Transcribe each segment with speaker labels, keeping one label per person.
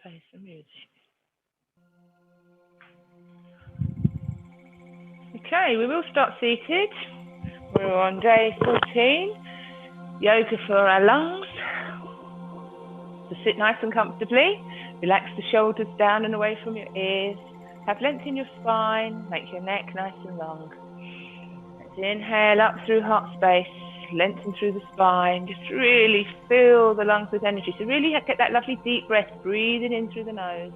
Speaker 1: play some music. Okay, we will start seated. We're on day 14, yoga for our lungs. So sit nice and comfortably, relax the shoulders down and away from your ears, have length in your spine, make your neck nice and long. Let's inhale up through heart space, lengthen through the spine, just really fill the lungs with energy. So really get that lovely deep breath, breathing in through the nose.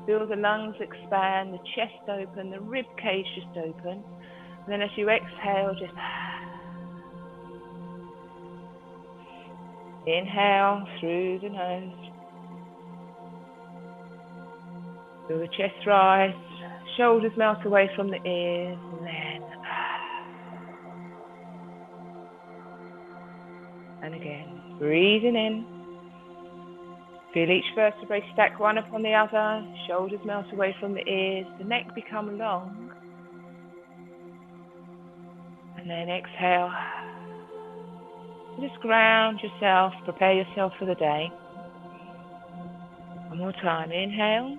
Speaker 1: Feel the lungs expand, the chest open, the rib cage just open. And then as you exhale, just inhale through the nose. Feel the chest rise, shoulders melt away from the ears, and then and again, breathing in. Feel each vertebrae stack one upon the other, shoulders melt away from the ears, the neck become long. And then exhale. Just ground yourself, prepare yourself for the day. One more time, inhale.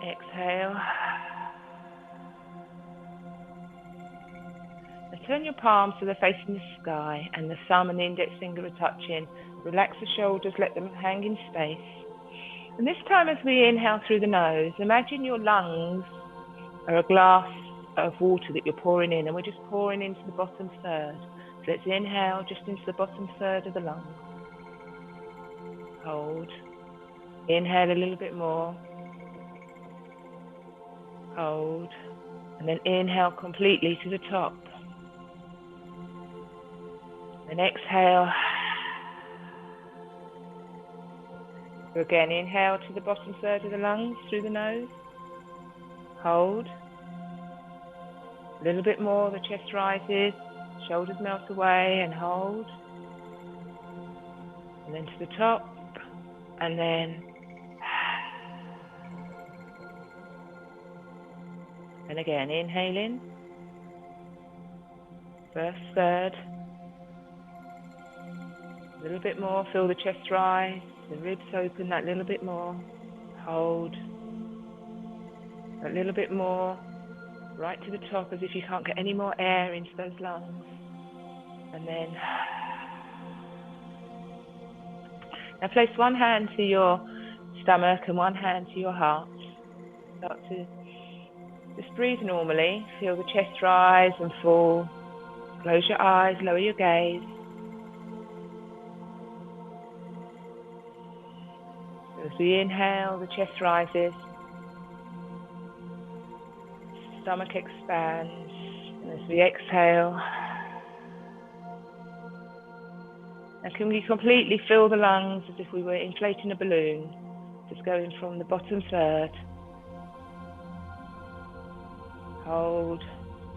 Speaker 1: Exhale. Now turn your palms so they're facing the sky and the thumb and the index finger are touching. Relax the shoulders, let them hang in space. And this time as we inhale through the nose, imagine your lungs are a glass of water that you're pouring in, and we're just pouring into the bottom third. So let's inhale just into the bottom third of the lungs. Hold. Inhale a little bit more. Hold. And then inhale completely to the top. Then exhale. So again, inhale to the bottom third of the lungs through the nose. Hold. A little bit more, the chest rises, shoulders melt away, and hold. And then to the top, and then and again, inhaling. First third. A little bit more, feel the chest rise, the ribs open that little bit more. Hold. A little bit more, right to the top as if you can't get any more air into those lungs. And then now place one hand to your stomach and one hand to your heart. Start to just breathe normally. Feel the chest rise and fall. Close your eyes, lower your gaze. As we inhale, the chest rises. Stomach expands. And as we exhale, now can we completely fill the lungs as if we were inflating a balloon, just going from the bottom third. Hold.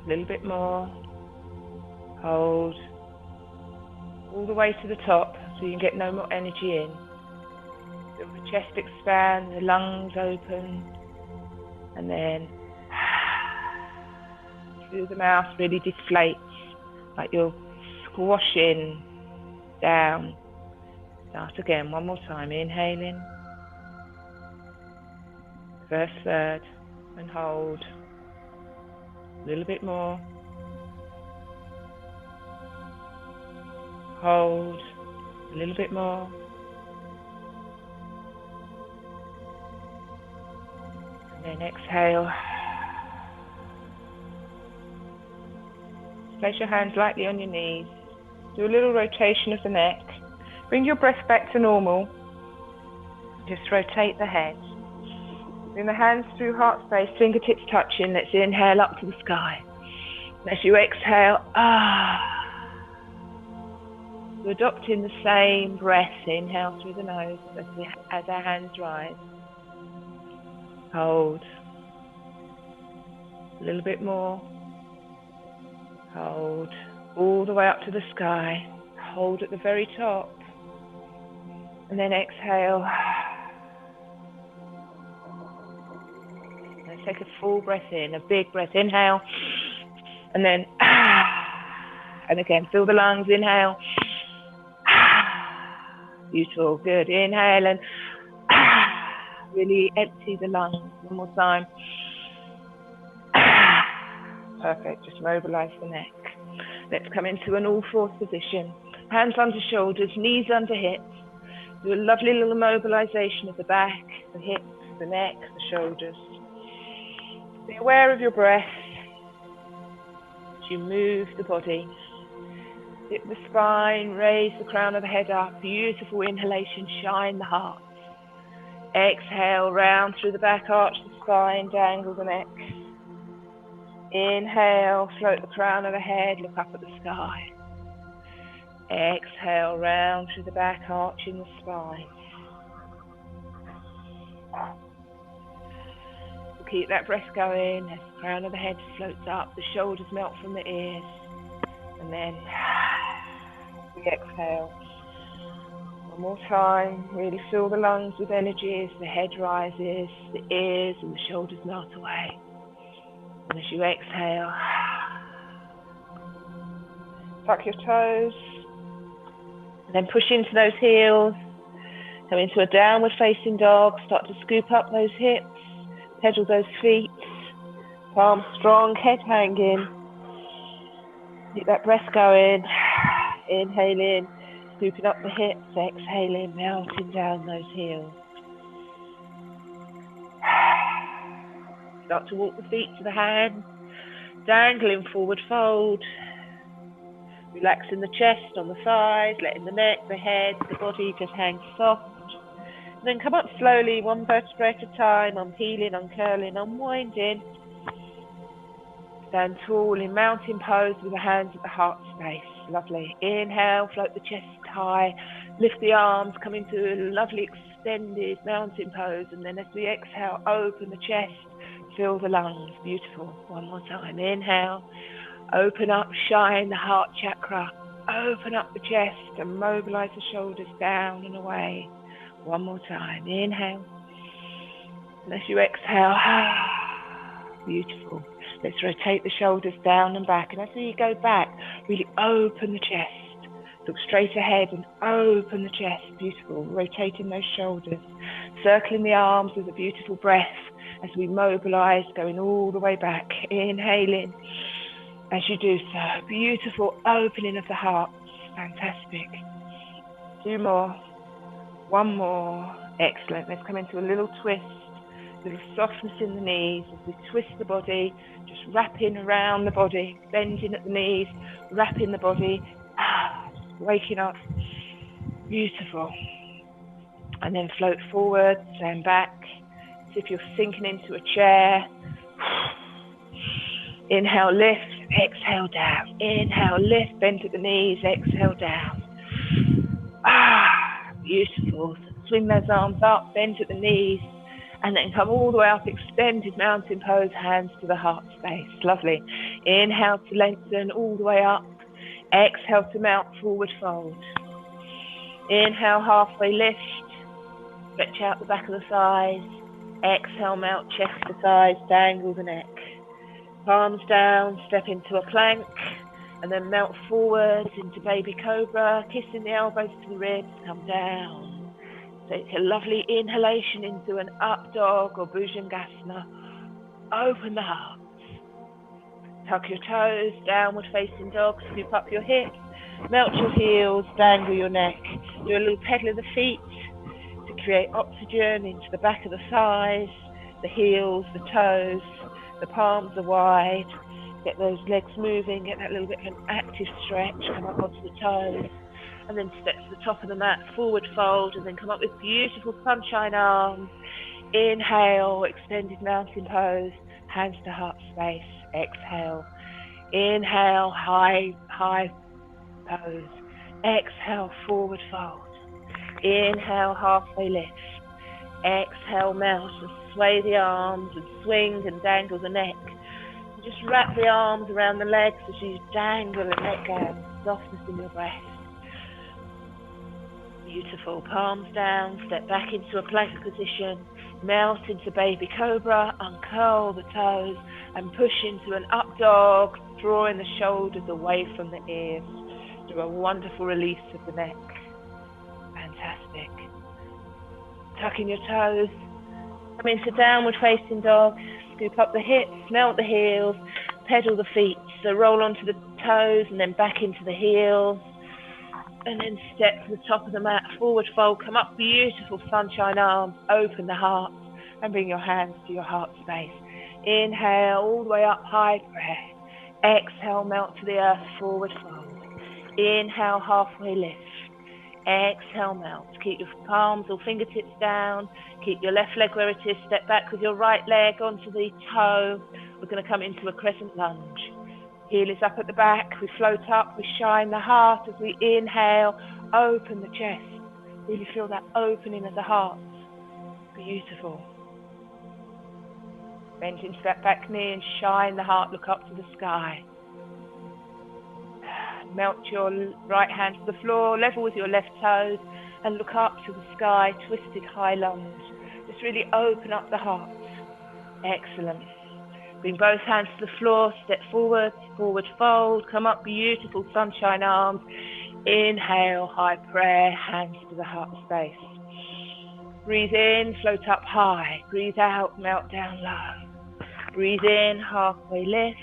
Speaker 1: A little bit more. Hold. All the way to the top so you can get no more energy in. Feel the chest expand, the lungs open, and then through the mouth really deflates, like you're squashing down. Start again, one more time, inhaling. First third, and hold. A little bit more. Hold. A little bit more. And then exhale. Place your hands lightly on your knees. Do a little rotation of the neck. Bring your breath back to normal. Just rotate the head. Bring the hands through heart space, fingertips touching. Let's inhale up to the sky. And as you exhale, we're adopting the same breath. Inhale through the nose as our hands rise. Hold. A little bit more. Hold. All the way up to the sky. Hold at the very top. And then exhale. And take a full breath in, a big breath. Inhale. And then And again, fill the lungs, inhale. Beautiful, good. Inhale and really empty the lungs. One more time. Perfect, just mobilize the neck. Let's come into an all-fours position. Hands under shoulders, knees under hips. Do a lovely little mobilization of the back, the hips, the neck, the shoulders. Be aware of your breath as you move the body. Dip the spine, raise the crown of the head up. Beautiful inhalation, shine the heart. Exhale, round through the back, arch the spine, dangle the neck. Inhale, float the crown of the head, look up at the sky. Exhale, round through the back, arching the spine. We'll keep that breath going as the crown of the head floats up, the shoulders melt from the ears. And then we exhale. One more time, really fill the lungs with energy as the head rises, the ears and the shoulders melt away. And as you exhale, tuck your toes, and then push into those heels, come into a downward facing dog, start to scoop up those hips, pedal those feet, palms strong, head hanging. Keep that breath going, inhale in, scooping up the hips, exhaling, melting down those heels. Start to walk the feet to the hands, dangling forward fold. Relaxing the chest on the thighs, letting the neck, the head, the body just hang soft. And then come up slowly, one vertebra at a time, unpeeling, uncurling, unwinding. Stand tall in mountain pose with the hands at the heart space. Lovely. Inhale, float the chest high, lift the arms, come into a lovely extended mountain pose. And then as we exhale, open the chest, fill the lungs. Beautiful. One more time. Inhale. Open up, shine the heart chakra. Open up the chest and mobilize the shoulders down and away. One more time. Inhale. And as you exhale, beautiful. Let's rotate the shoulders down and back. And as you go back, really open the chest. Look straight ahead and open the chest. Beautiful. Rotating those shoulders. Circling the arms with a beautiful breath as we mobilize, going all the way back. Inhaling. As you do so, beautiful opening of the heart. Fantastic. Two more. One more. Excellent. Let's come into a little twist, little softness in the knees as we twist the body, just wrapping around the body, bending at the knees, wrapping the body, waking up. Beautiful. And then float forward, stand back, as if you're sinking into a chair. Inhale, lift. Exhale down. Inhale, lift, bend at the knees, exhale down. Beautiful. Swing those arms up, bend at the knees, and then come all the way up, extended mountain pose, hands to the heart space. Lovely. Inhale to lengthen all the way up. Exhale to mount, forward fold. Inhale, halfway lift. Stretch out the back of the thighs. Exhale, mount, chest to thighs, dangle the neck. Palms down, step into a plank, and then melt forwards into baby cobra, kissing the elbows to the ribs, come down. Take a lovely inhalation into an up dog or bhujangasana. Open the heart. Tuck your toes, downward facing dog, scoop up your hips, melt your heels, dangle your neck. Do a little pedal of the feet to create oxygen into the back of the thighs, the heels, the toes. The palms are wide, get those legs moving, get that little bit of an active stretch, come up onto the toes, and then step to the top of the mat, forward fold, and then come up with beautiful sunshine arms. Inhale, extended mountain pose, hands to heart space, exhale. Inhale, high pose, exhale, forward fold. Inhale, halfway lift. Exhale, melt and sway the arms and swing and dangle the neck. And just wrap the arms around the legs as you dangle the neck down. Softness in your breath. Beautiful. Palms down, step back into a plank position. Melt into baby cobra, uncurl the toes and push into an up dog. drawing the shoulders away from the ears. Do a wonderful release of the neck. Fantastic. Tucking your toes. Come into downward facing dog. Scoop up the hips, melt the heels, pedal the feet. So roll onto the toes and then back into the heels. And then step to the top of the mat, forward fold, come up, beautiful sunshine arms, open the heart and bring your hands to your heart space. Inhale, all the way up, high breath. Exhale, melt to the earth, forward fold. Inhale, halfway lift. Exhale, melt. Keep your palms or fingertips down. Keep your left leg where it is. Step back with your right leg onto the toe. We're going to come into a crescent lunge. Heel is up at the back. We float up. We shine the heart as we inhale. Open the chest. Really feel that opening of the heart. Beautiful. Bend into that back knee and shine the heart. Look up to the sky. Melt your right hand to the floor, level with your left toes, and look up to the sky, twisted high lunge. Just really open up the heart. Excellent. Bring both hands to the floor, step forward, forward fold, come up, beautiful sunshine arms. Inhale, high prayer, hands to the heart space. Breathe in, float up high. Breathe out, melt down low. Breathe in, halfway lift.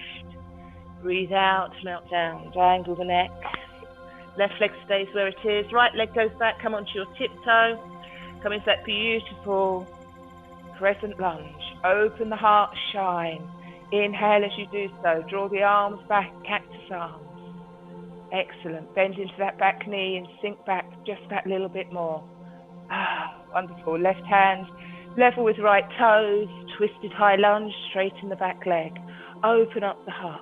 Speaker 1: Breathe out, melt down, dangle the neck. Left leg stays where it is. Right leg goes back, come onto your tiptoe. Come into that beautiful crescent lunge. Open the heart, shine. Inhale as you do so. Draw the arms back, cactus arms. Excellent. Bend into that back knee and sink back just that little bit more. Wonderful. Left hand level with right toes. Twisted high lunge, straighten the back leg. Open up the heart.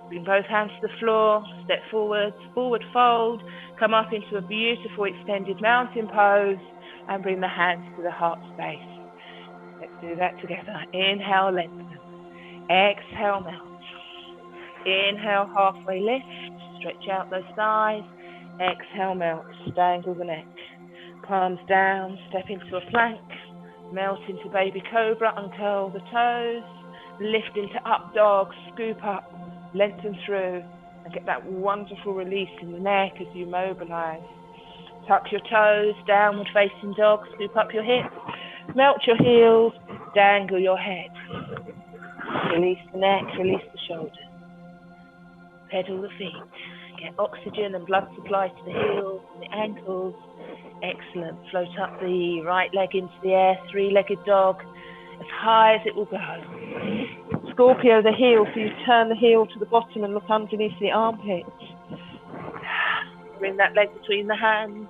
Speaker 1: Bring both hands to the floor, step forward, forward fold, come up into a beautiful extended mountain pose and bring the hands to the heart space. Let's do that together. Inhale, lengthen. Exhale, melt. Inhale, halfway lift. Stretch out those thighs. Exhale, melt. Dangle the neck. Palms down, step into a plank. Melt into baby cobra, uncurl the toes. Lift into up dog, scoop up. Lengthen through and get that wonderful release in the neck as you mobilize. Tuck your toes, downward facing dog, scoop up your hips, melt your heels, dangle your head. Release the neck, release the shoulders. Pedal the feet. Get oxygen and blood supply to the heels and the ankles. Excellent. Float up the right leg into the air, three-legged dog, as high as it will go. Scorpio the heel, so you turn the heel to the bottom and look underneath the armpits. Bring that leg between the hands.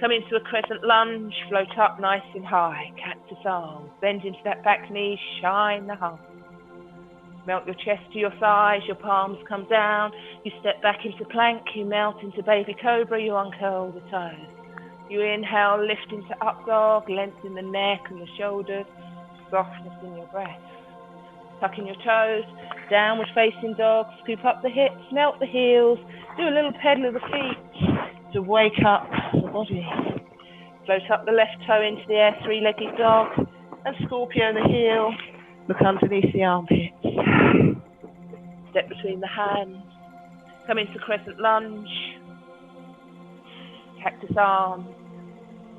Speaker 1: Come into a crescent lunge, float up nice and high. Cactus arms. Bend into that back knee, shine the heart. Melt your chest to your thighs, your palms come down. You step back into plank, you melt into baby cobra, you uncurl the toes. You inhale, lift into up dog, lengthen the neck and the shoulders, softness in your breath. Tucking your toes, downward facing dog, scoop up the hips, melt the heels, do a little pedal of the feet to wake up the body. Float up the left toe into the air, three-legged dog, and Scorpio the heel, look underneath the armpits. Step between the hands, come into crescent lunge, cactus arm,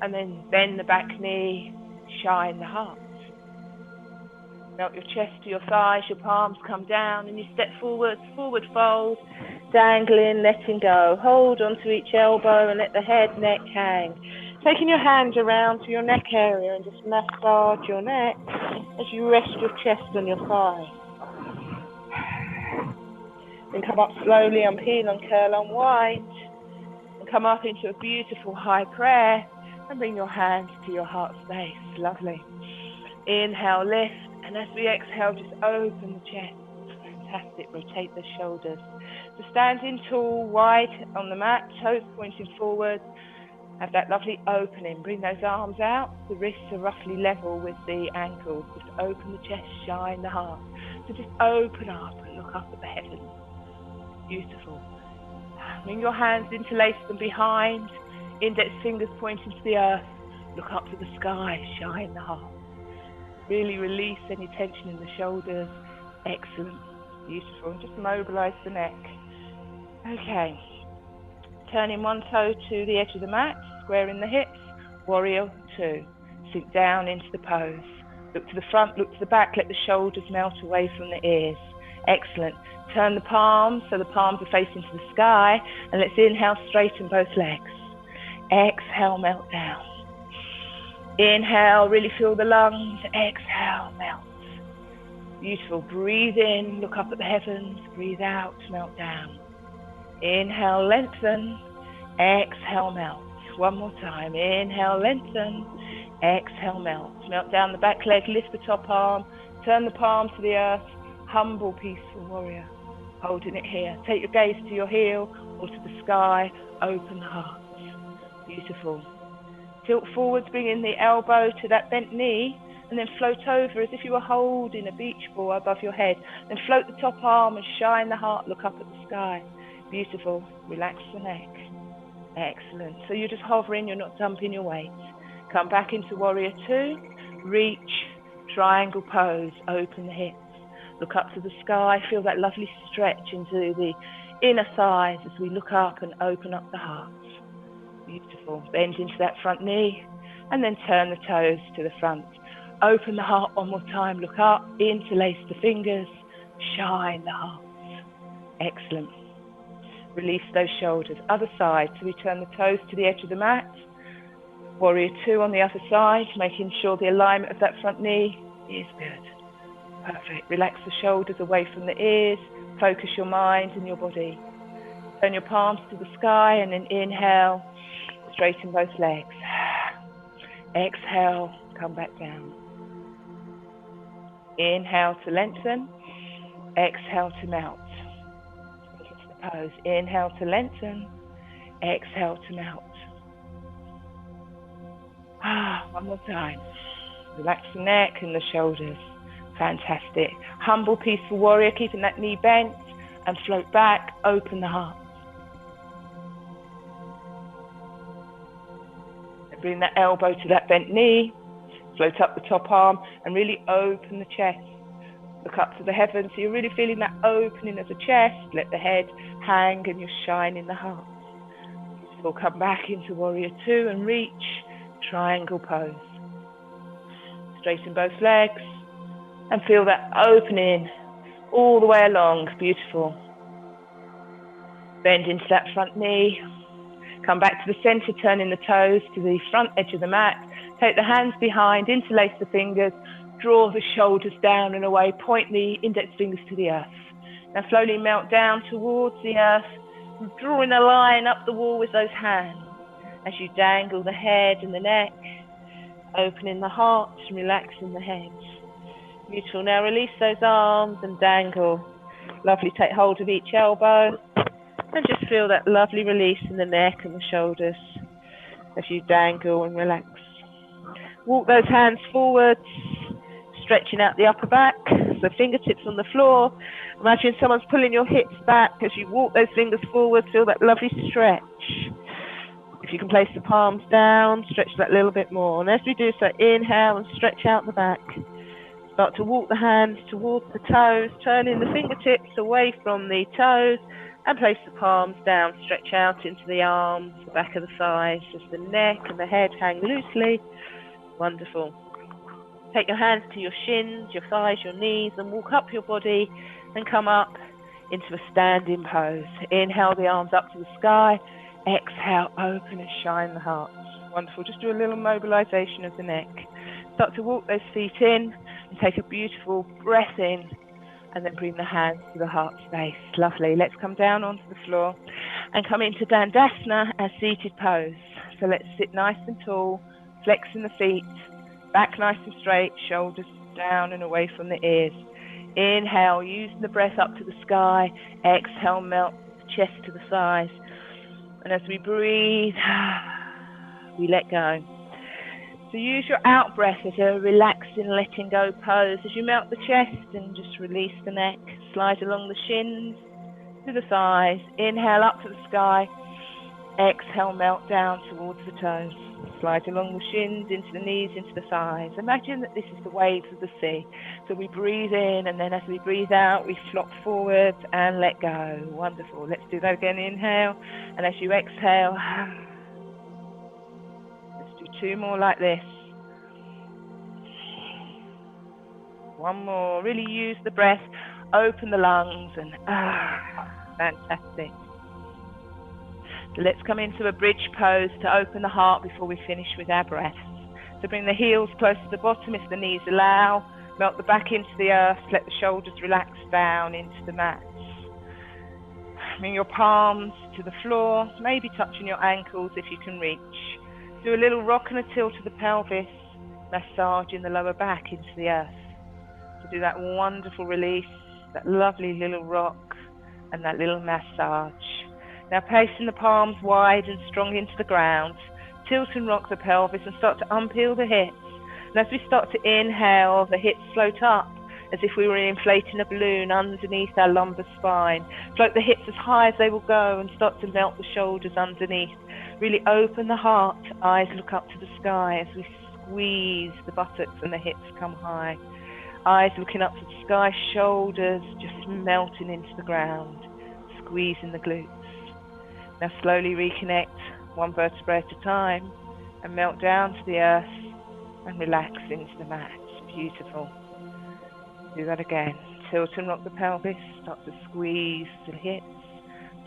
Speaker 1: and then bend the back knee, shine the heart. Melt your chest to your thighs, your palms come down, and you step forward, forward fold, dangling, letting go. Hold onto each elbow and let the head, neck hang. Taking your hand around to your neck area and just massage your neck as you rest your chest on your thigh. Then come up slowly, unpeel, uncurl, unwind, and come up into a beautiful high prayer and bring your hands to your heart space. Lovely. Inhale, lift. And as we exhale, just open the chest. Fantastic. Rotate the shoulders. So standing tall, wide on the mat, toes pointing forward. Have that lovely opening. Bring those arms out. The wrists are roughly level with the ankles. Just open the chest, shine the heart. So just open up and look up at the heavens. Beautiful. Bring your hands, interlace them behind. Index fingers pointing to the earth. Look up to the sky, shine the heart. Really release any tension in the shoulders. Excellent. Beautiful. And just mobilise the neck. Okay. Turning one toe to the edge of the mat, squaring the hips, warrior 2. Sink down into the pose. Look to the front, look to the back, let the shoulders melt away from the ears. Excellent. Turn the palms so the palms are facing to the sky, and let's inhale, straighten both legs. Exhale, melt down. Inhale, really fill the lungs. Exhale, melt. Beautiful. Breathe in, look up at the heavens. Breathe out, melt down. Inhale, lengthen. Exhale, melt. One more time. Inhale, lengthen. Exhale, melt. Melt down the back leg, lift the top arm, turn the palm to the earth. Humble, peaceful warrior. Holding it here. Take your gaze to your heel or to the sky. Open the heart. Beautiful. Tilt forwards, bring in the elbow to that bent knee, and then float over as if you were holding a beach ball above your head. Then float the top arm and shine the heart. Look up at the sky. Beautiful. Relax the neck. Excellent. So you're just hovering, you're not dumping your weight. Come back into warrior 2. Reach, triangle pose, open the hips. Look up to the sky, feel that lovely stretch into the inner thighs as we look up and open up the heart. Beautiful. Bend into that front knee and then turn the toes to the front. Open the heart one more time. Look up, interlace the fingers, shine the heart. Excellent. Release those shoulders. Other side. So we turn the toes to the edge of the mat. Warrior 2 on the other side, making sure the alignment of that front knee is good. Perfect. Relax the shoulders away from the ears. Focus your mind and your body. Turn your palms to the sky and then inhale. Straighten both legs. Exhale, come back down. Inhale to lengthen. Exhale to melt. Into the pose. Inhale to lengthen. Exhale to melt. One more time. Relax the neck and the shoulders. Fantastic. Humble, peaceful warrior, keeping that knee bent and float back. Open the heart. And bring that elbow to that bent knee. Float up the top arm and really open the chest. Look up to the heavens. So you're really feeling that opening of the chest. Let the head hang and you're shining the heart. Beautiful. Come back into warrior 2 and reach. Triangle pose. Straighten both legs and feel that opening all the way along. Beautiful. Bend into that front knee. Come back to the center, turning the toes to the front edge of the mat. Take the hands behind, interlace the fingers, draw the shoulders down and away, point the index fingers to the earth. Now slowly melt down towards the earth, drawing a line up the wall with those hands. As you dangle the head and the neck, opening the heart and relaxing the head. Beautiful. Now release those arms and dangle. Lovely. Take hold of each elbow and just feel that lovely release in the neck and the shoulders as you dangle and relax. Walk those hands forwards, stretching out the upper back, so fingertips on the floor. Imagine someone's pulling your hips back as you walk those fingers forward. Feel that lovely stretch. If you can place the palms down, stretch that a little bit more. And as we do so, inhale and stretch out the back. Start to walk the hands towards the toes, turning the fingertips away from the toes, and place the palms down. Stretch out into the arms, the back of the thighs, as the neck and the head hang loosely. Wonderful. Take your hands to your shins, your thighs, your knees, and walk up your body and come up into a standing pose. Inhale the arms up to the sky. Exhale, open and shine the heart. Wonderful. Just do a little mobilization of the neck. Start to walk those feet in and take a beautiful breath in and then bring the hands to the heart space. Lovely. Let's come down onto the floor and come into Dandasana as seated pose. So let's sit nice and tall, flexing the feet, back nice and straight, shoulders down and away from the ears. Inhale, using the breath up to the sky. Exhale, melt the chest to the thighs. And as we breathe, we let go. So use your out breath as a relaxing, letting go pose as you melt the chest and just release the neck. Slide along the shins to the thighs. Inhale up to the sky. Exhale, melt down towards the toes. slide along the shins, into the knees, into the thighs. Imagine that this is the waves of the sea. So we breathe in, and then as we breathe out, we flop forward and let go. Wonderful. Let's do that again. Inhale, and as you exhale, let's do 2 more like this. One more. Really use the breath, open the lungs, and fantastic. So let's come into a bridge pose to open the heart before we finish with our breaths. So bring the heels close to the bottom if the knees allow. Melt the back into the earth. Let the shoulders relax down into the mat. Bring your palms to the floor, maybe touching your ankles if you can reach. Do a little rock and a tilt of the pelvis, massaging the lower back into the earth. So do that wonderful release, that lovely little rock and that little massage. Now placing the palms wide and strong into the ground, tilt and rock the pelvis and start to unpeel the hips. And as we start to inhale, the hips float up as if we were inflating a balloon underneath our lumbar spine. Float the hips as high as they will go and start to melt the shoulders underneath. Really open the heart, eyes look up to the sky as we squeeze the buttocks and the hips come high. Eyes looking up to the sky, shoulders just melting into the ground, squeezing the glutes. Now slowly reconnect, 1 vertebra at a time, and melt down to the earth and relax into the mat. Beautiful. Do that again. Tilt and rock the pelvis, start to squeeze the hips.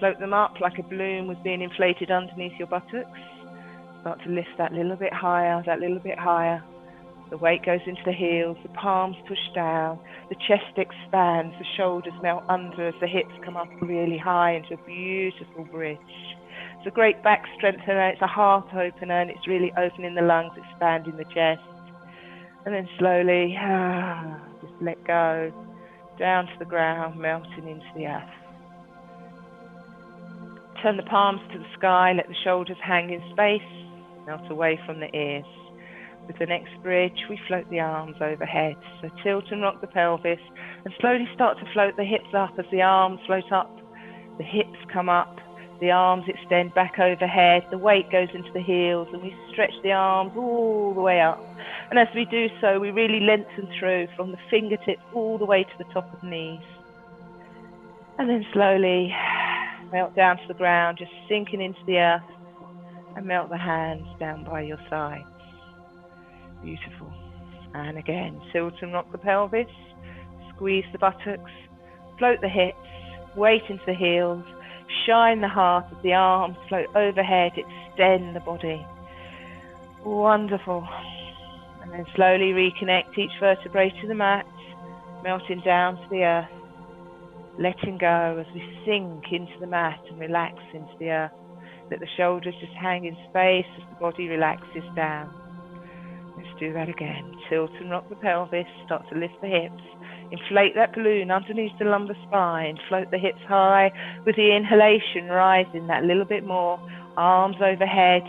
Speaker 1: Float them up like a balloon was being inflated underneath your buttocks. Start to lift that little bit higher, that little bit higher. The weight goes into the heels, the palms push down, the chest expands, the shoulders melt under as the hips come up really high into a beautiful bridge. It's a great back strengthener, it's a heart opener, and it's really opening the lungs, expanding the chest. And then slowly, just let go, down to the ground, melting into the earth. Turn the palms to the sky, let the shoulders hang in space, melt away from the ears. With the next bridge, we float the arms overhead. So tilt and rock the pelvis and slowly start to float the hips up as the arms float up. The hips come up, the arms extend back overhead, the weight goes into the heels and we stretch the arms all the way up. And as we do so, we really lengthen through from the fingertips all the way to the top of the knees. And then slowly melt down to the ground, just sinking into the earth and melt the hands down by your side. Beautiful. And again, tilt and rock the pelvis, squeeze the buttocks, float the hips, weight into the heels, shine the heart as the arms float overhead, extend the body. Wonderful. And then slowly reconnect each vertebrae to the mat, melting down to the earth, letting go as we sink into the mat and relax into the earth. Let the shoulders just hang in space as the body relaxes down. Let's do that again. Tilt and rock the pelvis, start to lift the hips. Inflate that balloon underneath the lumbar spine. Float the hips high with the inhalation, rising that little bit more. Arms overhead.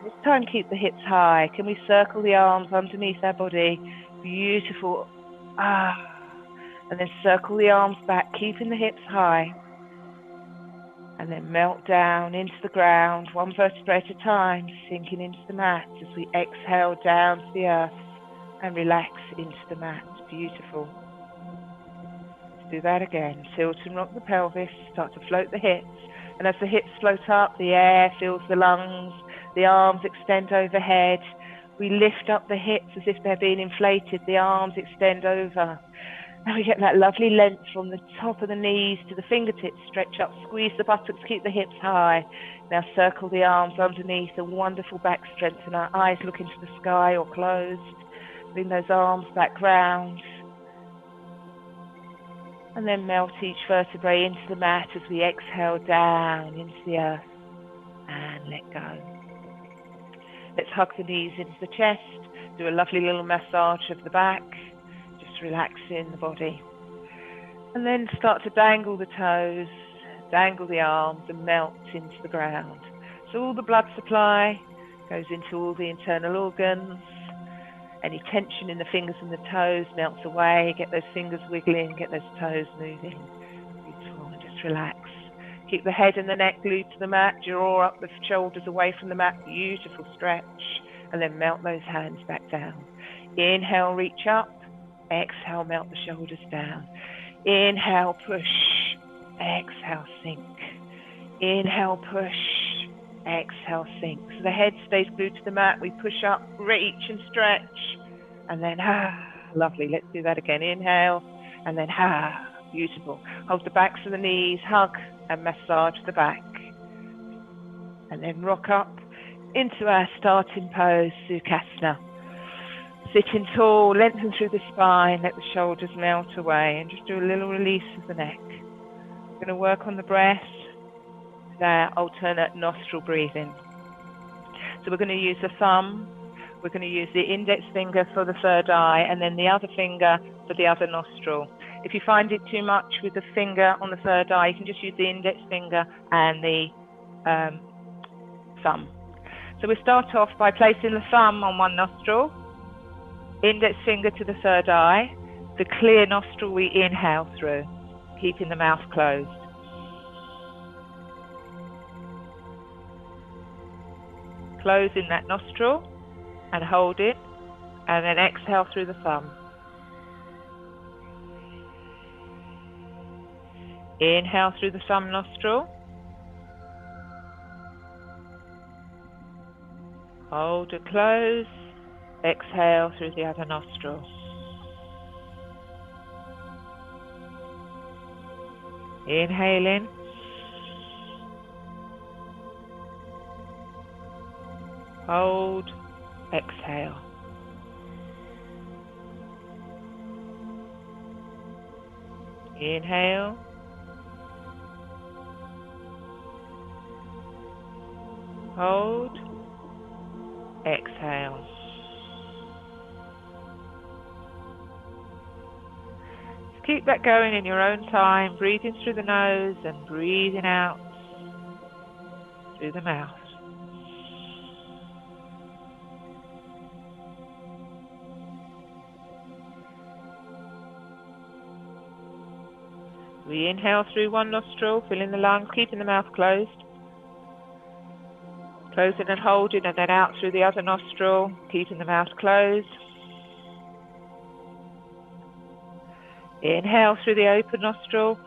Speaker 1: This time keep the hips high. Can we circle the arms underneath our body? Beautiful. And then circle the arms back, keeping the hips high. And then melt down into the ground, 1 vertebra at a time, sinking into the mat as we exhale down to the earth and relax into the mat. Beautiful. Let's do that again. Tilt and rock the pelvis, start to float the hips. And as the hips float up, the air fills the lungs, the arms extend overhead. We lift up the hips as if they're being inflated, the arms extend over. And we get that lovely length from the top of the knees to the fingertips, stretch up, squeeze the buttocks, keep the hips high. Now circle the arms underneath, a wonderful back strengthener. Eyes look into the sky or closed. Bring those arms back round. And then melt each vertebrae into the mat as we exhale down into the earth and let go. Let's hug the knees into the chest, do a lovely little massage of the back. Relaxing the body, and then start to dangle the toes, dangle the arms and melt into the ground. So all the blood supply goes into all the internal organs. Any tension in the fingers and the toes melts away. Get those fingers wiggling, get those toes moving. Beautiful. And just relax. Keep the head and the neck glued to the mat. Draw up the shoulders away from the mat. Beautiful stretch. And then melt those hands back down. Inhale, reach up. Exhale, melt the shoulders down. Inhale, push. Exhale, sink. Inhale, push. Exhale, sink. So the head stays glued to the mat. We push up, reach and stretch. And then, lovely. Let's do that again. Inhale. And then, beautiful. Hold the backs of the knees. Hug and massage the back. And then rock up into our starting pose, Sukhasana. Sitting tall, lengthen through the spine, let the shoulders melt away, and just do a little release of the neck. We're going to work on the breath with our alternate nostril breathing. So we're going to use the thumb, we're going to use the index finger for the third eye, and then the other finger for the other nostril. If you find it too much with the finger on the third eye, you can just use the index finger and the thumb. So we start off by placing the thumb on one nostril, index finger to the third eye. The clear nostril we inhale through, keeping the mouth closed. Close in that nostril and hold it, and then exhale through the thumb. Inhale through the thumb nostril. Hold and close. Exhale through the other nostril. Inhale in. Hold. Exhale. Inhale. Hold. Exhale. Just keep that going in your own time, breathing through the nose and breathing out through the mouth. We inhale through one nostril, filling the lungs, keeping the mouth closed. Closing and holding, and then out through the other nostril, keeping the mouth closed. Inhale through the open nostril.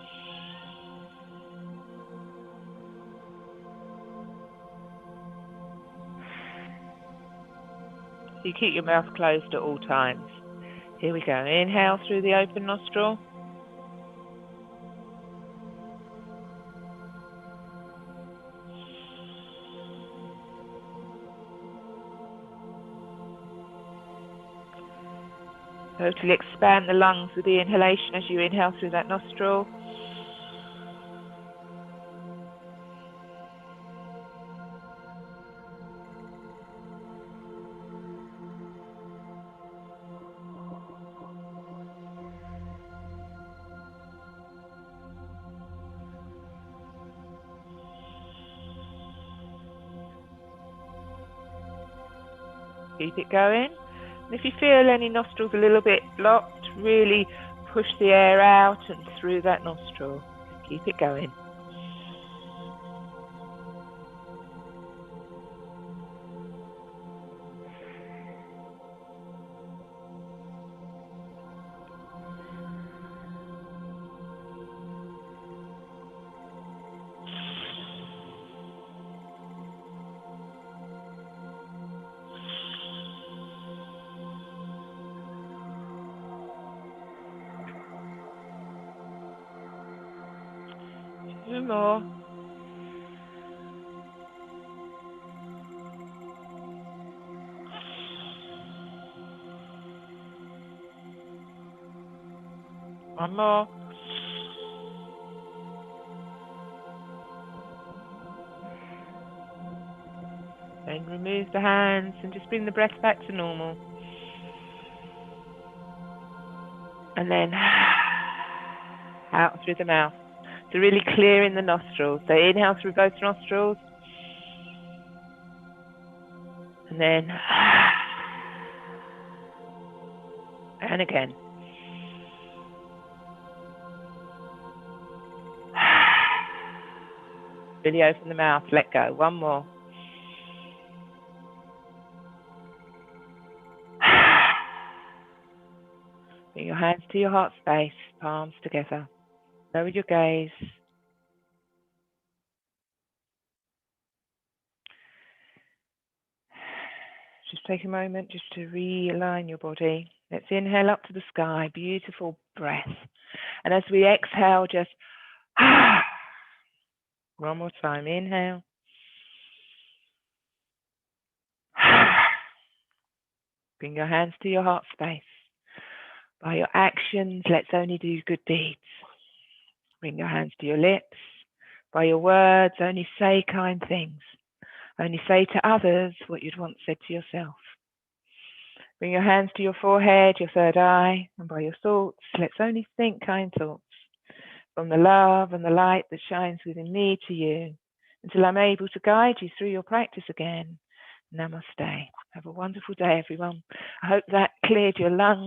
Speaker 1: So you keep your mouth closed at all times. Here we go. Inhale through the open nostril. Totally expand the lungs with the inhalation as you inhale through that nostril. Keep it going. And if you feel any nostrils a little bit blocked, really push the air out and through that nostril. Keep it going. Two more. One more. Then remove the hands and just bring the breath back to normal. And then out through the mouth. So really clearing the nostrils. So inhale through both nostrils. And then and again. Really open the mouth, let go. One more. Bring your hands to your heart space, palms together. Lower your gaze. Just take a moment just to realign your body. Let's inhale up to the sky, beautiful breath. And as we exhale, just one more time. Inhale. Bring your hands to your heart space. By your actions, let's only do good deeds. Bring your hands to your lips. By your words, only say kind things. Only say to others what you'd once said to yourself. Bring your hands to your forehead, your third eye, and by your thoughts, let's only think kind thoughts from the love and the light that shines within me to you, until I'm able to guide you through your practice again. Namaste. Have a wonderful day, everyone. I hope that cleared your lungs.